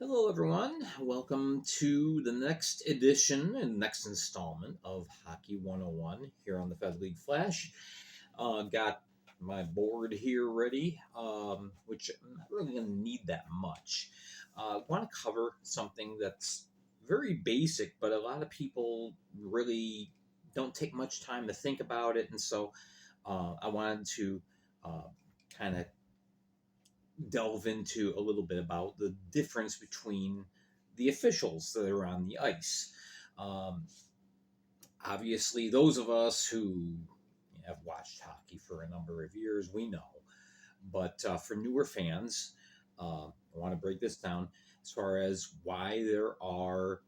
Hello, everyone. Welcome to the next edition and next installment of Hockey 101 here on the Fed League Flash. Got my board here ready, which I'm not really going to need that much. Want to cover something that's very basic, but a lot of people really don't take much time to think about it. And so I wanted to uh, kind of delve into a little bit about the difference between the officials that are on the ice. Um, Obviously, those of us who have watched hockey for a number of years, we know. But for newer fans, I want to break this down as far as why there are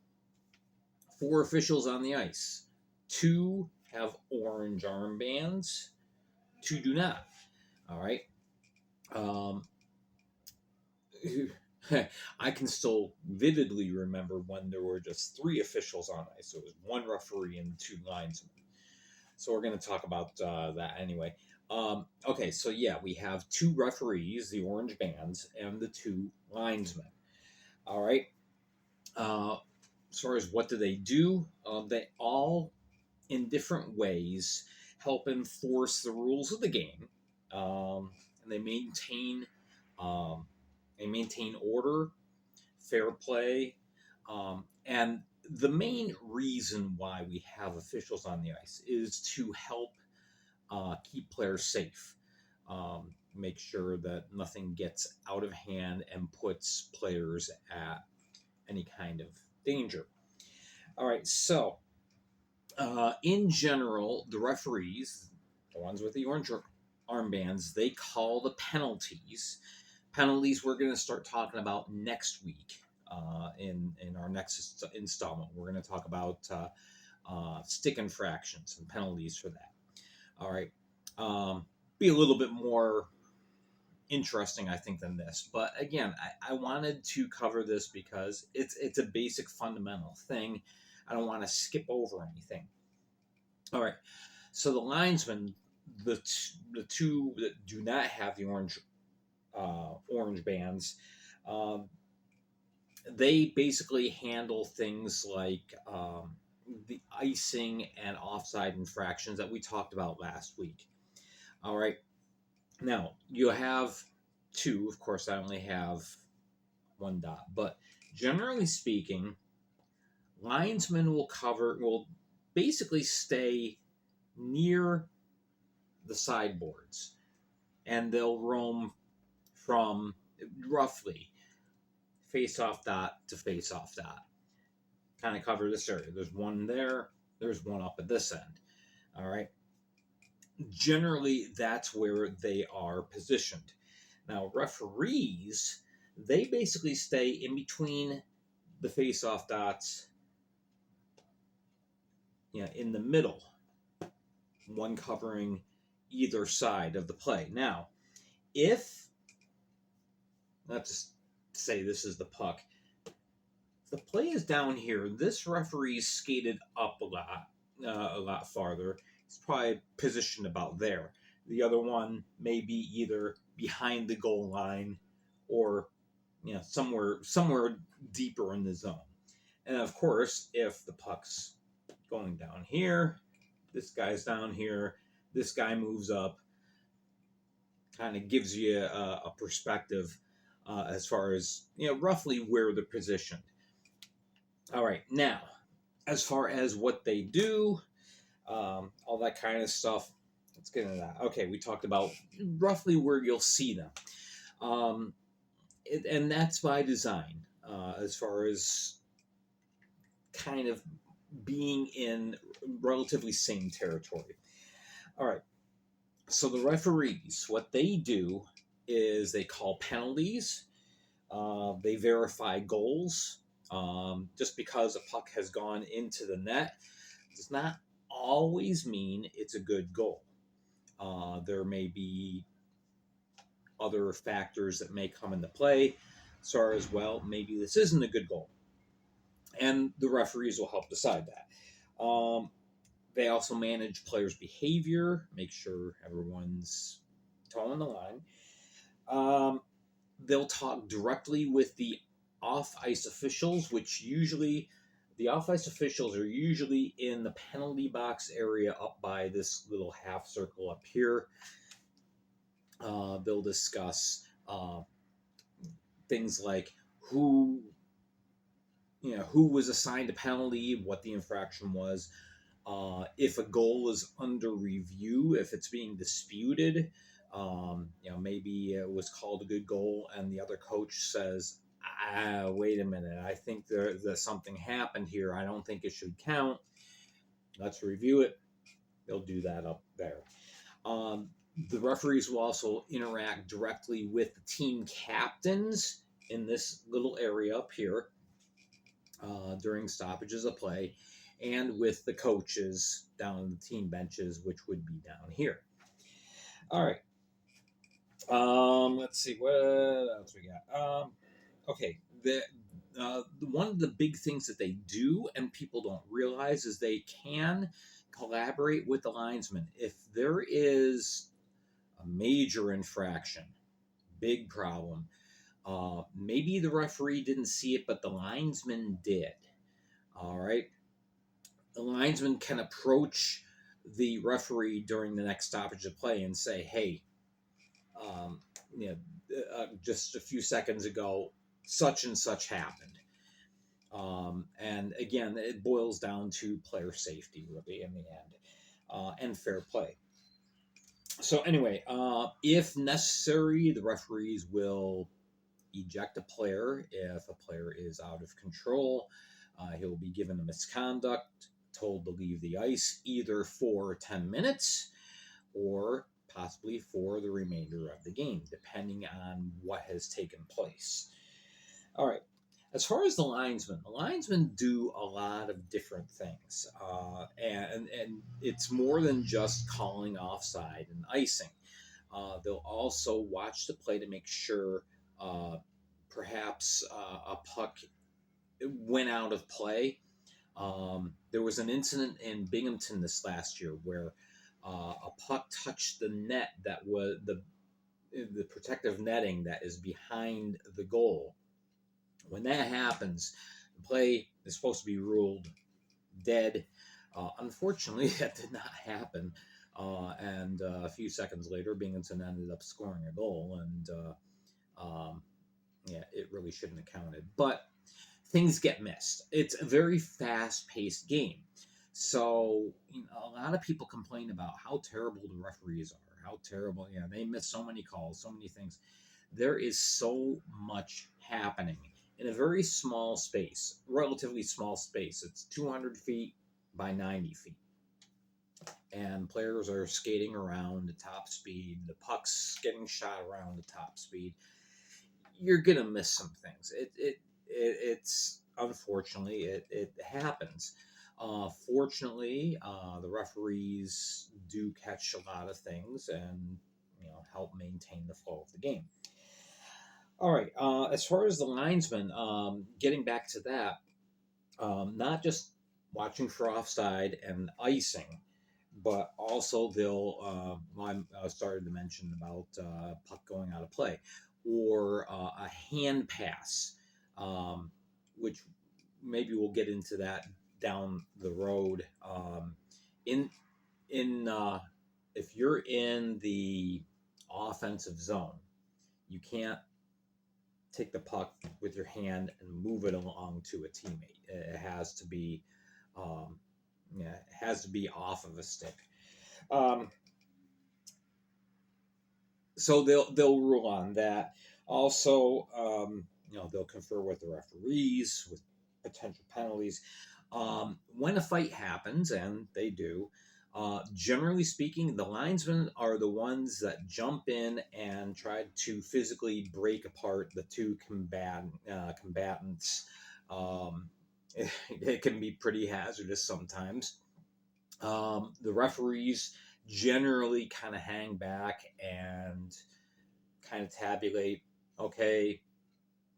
four officials on the ice. Two have orange armbands, two do not. All right. Um, I can still vividly remember when there were just three officials on ice. So it was one referee and two linesmen. So we're going to talk about that anyway. Okay, so yeah, we have two referees, the orange bands, and the two linesmen. All right. As far as what do they do, they all, in different ways, help enforce the rules of the game, and um, they maintain order, fair play, and the main reason why we have officials on the ice is to help keep players safe, make sure that nothing gets out of hand and puts players at any kind of danger. All right, so in general, the referees, the ones with the orange armbands, they call the penalties. Penalties we're going to start talking about next week in our next installment. We're going to talk about stick infractions and penalties for that. All right. Be a little bit more interesting, I think, than this. But again, I wanted to cover this because it's a basic fundamental thing. I don't want to skip over anything. All right. So the linesmen, the two that do not have the orange bands, um, they basically handle things like the icing and offside infractions that we talked about last week. All right. Now you have two. Of course, I only have one dot, but generally speaking, linesmen will basically stay near the sideboards, and they'll roam from roughly face-off dot to face-off dot. Kind of cover this area. There's one there. There's one up at this end. All right. Generally, that's where they are positioned. Now, referees, they basically stay in between the face-off dots, in the middle, one covering either side of the play. Now, if let's say this is the puck, if the play is down here, this referee's skated up a lot farther. It's probably positioned about there. The other one may be either behind the goal line or somewhere deeper in the zone. And of course, if the puck's going down here, this guy's down here, this guy moves up, kind of gives you a perspective as far as roughly where they're positioned. All right, now as far as what they do, all that kind of stuff. Let's get into that. Okay, we talked about roughly where you'll see them, and that's by design. As far as kind of being in relatively same territory. All right. So the referees, what they do is they call penalties. They verify goals. Just because a puck has gone into the net does not always mean it's a good goal. There may be other factors that may come into play, as far as, well, maybe this isn't a good goal. And the referees will help decide that. They also manage players' behavior, make sure everyone's toeing the line. They'll talk directly with the off-ice officials, which usually the off-ice officials are usually in the penalty box area up by this little half circle up here. They'll discuss things like who who was assigned a penalty, what the infraction was, if a goal is under review, if it's being disputed. Maybe it was called a good goal, and the other coach says, wait a minute, I think there's something happened here. I don't think it should count. Let's review it. They'll do that up there. The referees will also interact directly with the team captains in this little area up here during stoppages of play, and with the coaches down in the team benches, which would be down here. All right. Let's see what else we got. Okay. One of the big things that they do, and people don't realize, is they can collaborate with the linesman if there is a major infraction, big problem. Maybe the referee didn't see it, but the linesman did. All right. The linesman can approach the referee during the next stoppage of play and say, hey, just a few seconds ago, such and such happened. And again, it boils down to player safety, really, in the end, and fair play. So anyway, if necessary, the referees will eject a player if a player is out of control. He'll be given a misconduct, told to leave the ice either for 10 minutes or possibly for the remainder of the game, depending on what has taken place. All right. As far as the linesmen do a lot of different things, and it's more than just calling offside and icing. They'll also watch the play to make sure perhaps a puck went out of play. There was an incident in Binghamton this last year where a puck touched the net that was the protective netting that is behind the goal. When that happens, the play is supposed to be ruled dead. Unfortunately, that did not happen. And a few seconds later, Binghamton ended up scoring a goal, and it really shouldn't have counted. But things get missed. It's a very fast-paced game. So a lot of people complain about how terrible the referees are, how terrible, they miss so many calls, so many things. There is so much happening in a very small space, relatively small space. It's 200 feet by 90 feet. And players are skating around at top speed. The puck's getting shot around at top speed. You're going to miss some things. It's unfortunately, it happens. Fortunately, the referees do catch a lot of things and help maintain the flow of the game. All right. As far as the linesman, getting back to that, not just watching for offside and icing, but also they'll. I started to mention about puck going out of play, or a hand pass, which maybe we'll get into that down the road. In if you're in the offensive zone, you can't take the puck with your hand and move it along to a teammate. It has to be, off of a stick. So they'll rule on that. Also, they'll confer with the referees with potential penalties. When a fight happens, and they do, generally speaking, the linesmen are the ones that jump in and try to physically break apart the two combatants. It can be pretty hazardous sometimes. The referees generally kind of hang back and kind of tabulate, okay,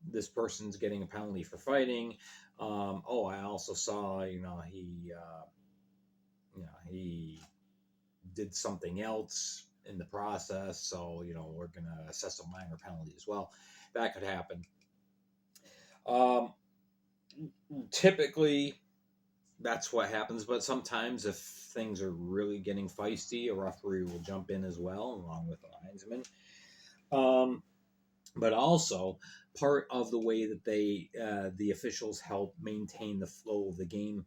this person's getting a penalty for fighting. I also saw, he did something else in the process, so we're going to assess a minor penalty as well. That could happen. Um, Typically, that's what happens, but sometimes if things are really getting feisty, a referee will jump in as well, along with the linesman. Um, but also, part of the way that the officials help maintain the flow of the game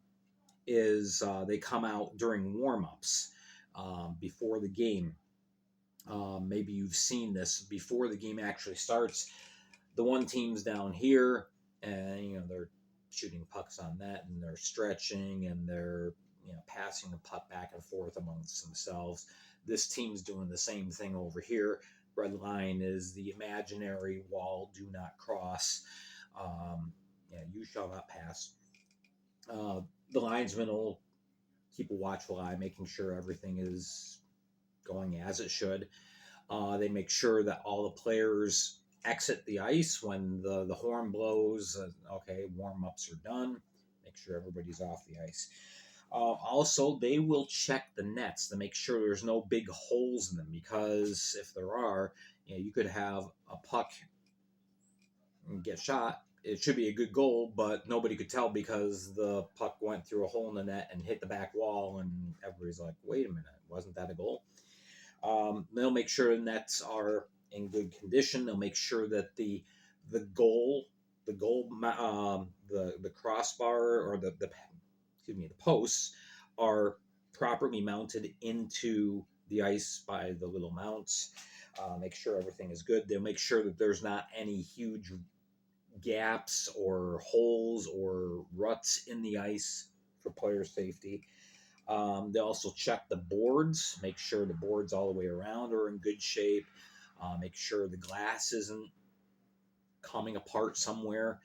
is they come out during warm-ups before the game. Maybe you've seen this before the game actually starts. The one team's down here, and they're shooting pucks on that, and they're stretching, and they're passing the puck back and forth amongst themselves. This team's doing the same thing over here. Red line is the imaginary wall. Do not cross. You shall not pass. Uh, the linesman will keep a watchful eye, making sure everything is going as it should. They make sure that all the players exit the ice when the horn blows. Okay, warm ups are done. Make sure everybody's off the ice. Also, they will check the nets to make sure there's no big holes in them, because if there are, you could have a puck get shot. It should be a good goal, but nobody could tell because the puck went through a hole in the net and hit the back wall, and everybody's like, "Wait a minute, wasn't that a goal?" They'll make sure the nets are in good condition. They'll make sure that the goal, the crossbar, or the posts are properly mounted into the ice by the little mounts. Make sure everything is good. They'll make sure that there's not any huge gaps or holes or ruts in the ice for player safety. They also check the boards, make sure the boards all the way around are in good shape, make sure the glass isn't coming apart somewhere.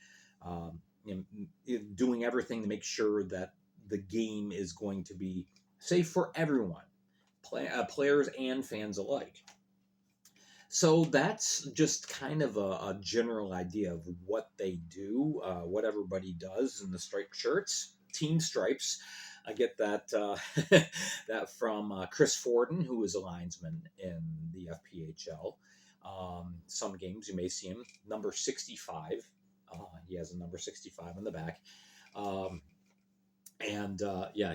Doing everything to make sure that the game is going to be safe for everyone, players and fans alike. So that's just kind of a general idea of what they do, what everybody does in the striped shirts, team stripes. I get that that from Chris Forden, who is a linesman in the FPHL. Some games you may see him number 65. He has a number 65 on the back.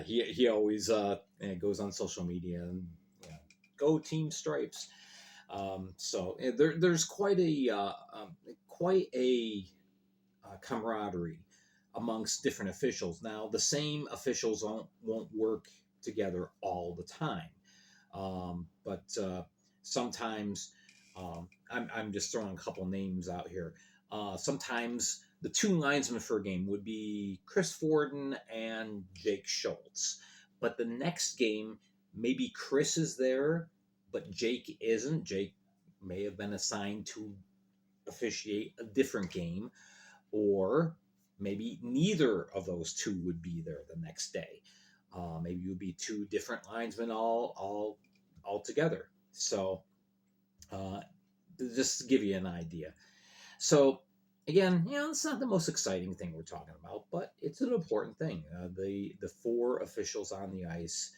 He always goes on social media and go team stripes. There's quite a camaraderie amongst different officials. Now, the same officials won't work together all the time, but sometimes I'm just throwing a couple names out here. Sometimes the two linesmen for a game would be Chris Forden and Jake Schultz, but the next game maybe Chris is there, but Jake isn't. Jake may have been assigned to officiate a different game, or maybe neither of those two would be there the next day. Maybe it would be two different linesmen all together. So just to give you an idea. So again, it's not the most exciting thing we're talking about, but it's an important thing. The four officials on the ice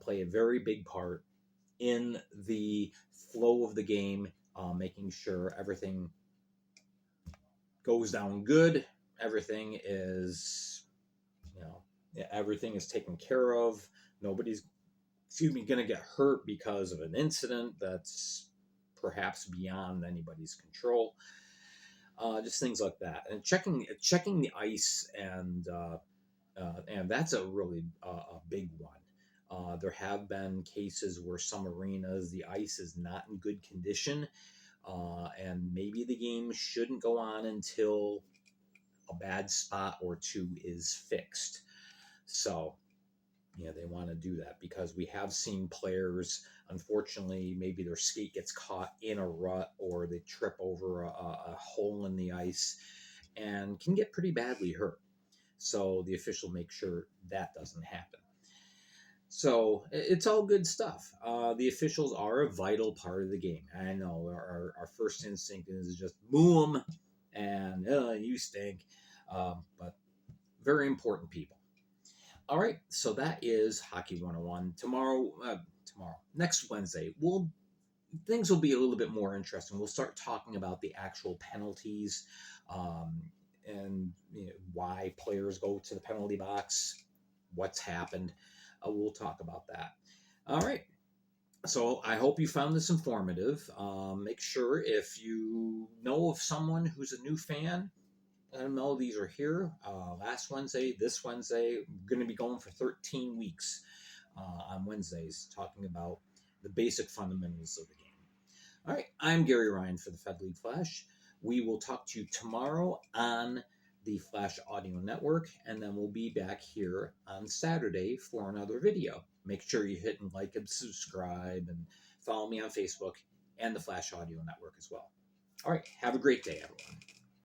play a very big part in the flow of the game, making sure everything goes down good. Everything is, everything is taken care of. Nobody's, going to get hurt because of an incident that's perhaps beyond anybody's control. Just things like that, and checking the ice, and that's a really a big one. There have been cases where some arenas the ice is not in good condition, and maybe the game shouldn't go on until a bad spot or two is fixed. So, they want to do that because we have seen players, unfortunately, maybe their skate gets caught in a rut or they trip over a hole in the ice and can get pretty badly hurt. So the official makes sure that doesn't happen. So it's all good stuff. The officials are a vital part of the game. I know our first instinct is just boo them and you stink, but very important people. All right, so that is Hockey 101. Next Wednesday, things will be a little bit more interesting. We'll start talking about the actual penalties, why players go to the penalty box, what's happened. We'll talk about that. All right. So I hope you found this informative. Make sure if you know of someone who's a new fan, let them know these are here. Last Wednesday, this Wednesday, we're going to be going for 13 weeks on Wednesdays, talking about the basic fundamentals of the game. All right, I'm Gary Ryan for the Fed League Flash. We will talk to you tomorrow on the Flash Audio Network, and then we'll be back here on Saturday for another video. Make sure you hit and like and subscribe and follow me on Facebook and the Flash Audio Network as well. All right, have a great day, everyone.